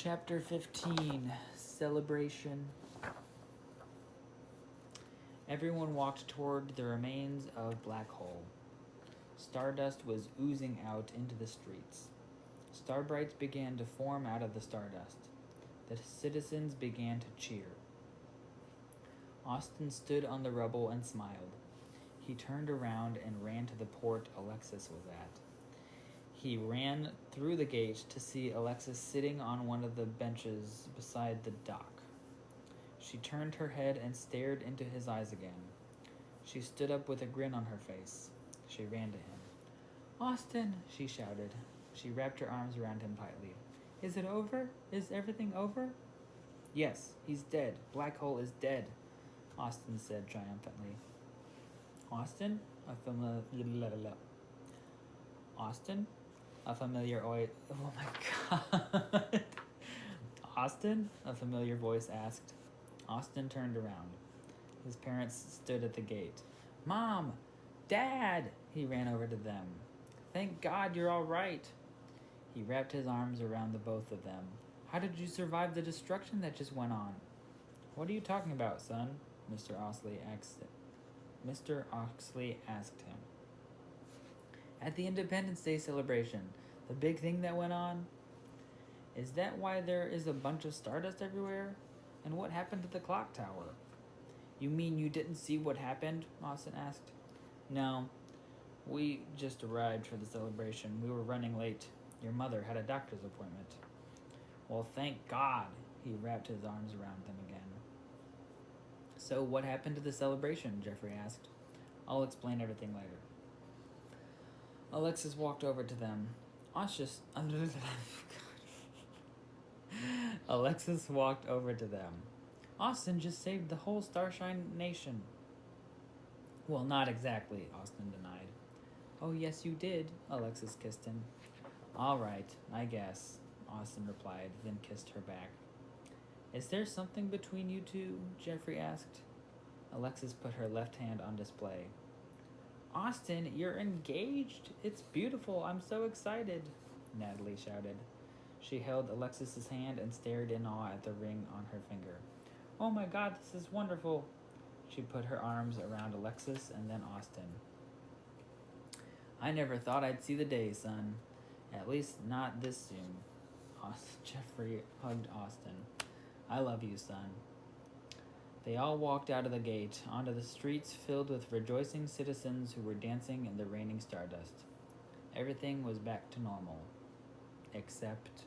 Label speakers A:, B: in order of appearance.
A: Chapter 15, Celebration. Everyone walked toward the remains of Black Hole. Stardust was oozing out into the streets. Starbrights began to form out of the stardust. The citizens began to cheer. Austin stood on the rubble and smiled. He turned around and ran to the port Alexis was at. He ran through the gate to see Alexis sitting on one of the benches beside the dock. She turned her head and stared into his eyes again. She stood up with a grin on her face. She ran to him. "Austin," she shouted. She wrapped her arms around him tightly. "Is it over? Is everything over?" "Yes, he's dead. Black Hole is dead," Austin said triumphantly. Austin? A familiar Oh my god. Austin? A familiar voice asked. Austin turned around. His parents stood at the gate. "Mom! Dad!" He ran over to them. "Thank God you're all right." He wrapped his arms around the both of them. "How did you survive the destruction that just went on?" "What are you talking about, son?" Mr. Oxley asked him. "At the Independence Day celebration, the big thing that went on." "Is that why there is a bunch of stardust everywhere? And what happened to the clock tower?" "You mean you didn't see what happened?" Austin asked. "No. We just arrived for the celebration. We were running late. Your mother had a doctor's appointment." "Well, thank God." He wrapped his arms around them again. "So what happened to the celebration?" Jeffrey asked. "I'll explain everything later." Alexis walked over to them. Alexis walked over to them. "Austin just saved the whole Starshine Nation." "Well, not exactly," Austin denied. "Oh, yes, you did." Alexis kissed him. "All right, I guess," Austin replied, then kissed her back. "Is there something between you two?" Jeffrey asked. Alexis put her left hand on display. "Austin, you're engaged? It's beautiful. I'm so excited," Natalie shouted. She held Alexis's hand and stared in awe at the ring on her finger. "Oh my God, this is wonderful." She put her arms around Alexis and then Austin. "I never thought I'd see the day, son. At least not this soon." Jeffrey hugged Austin. "I love you, son." They all walked out of the gate, onto the streets filled with rejoicing citizens who were dancing in the raining stardust. Everything was back to normal. Except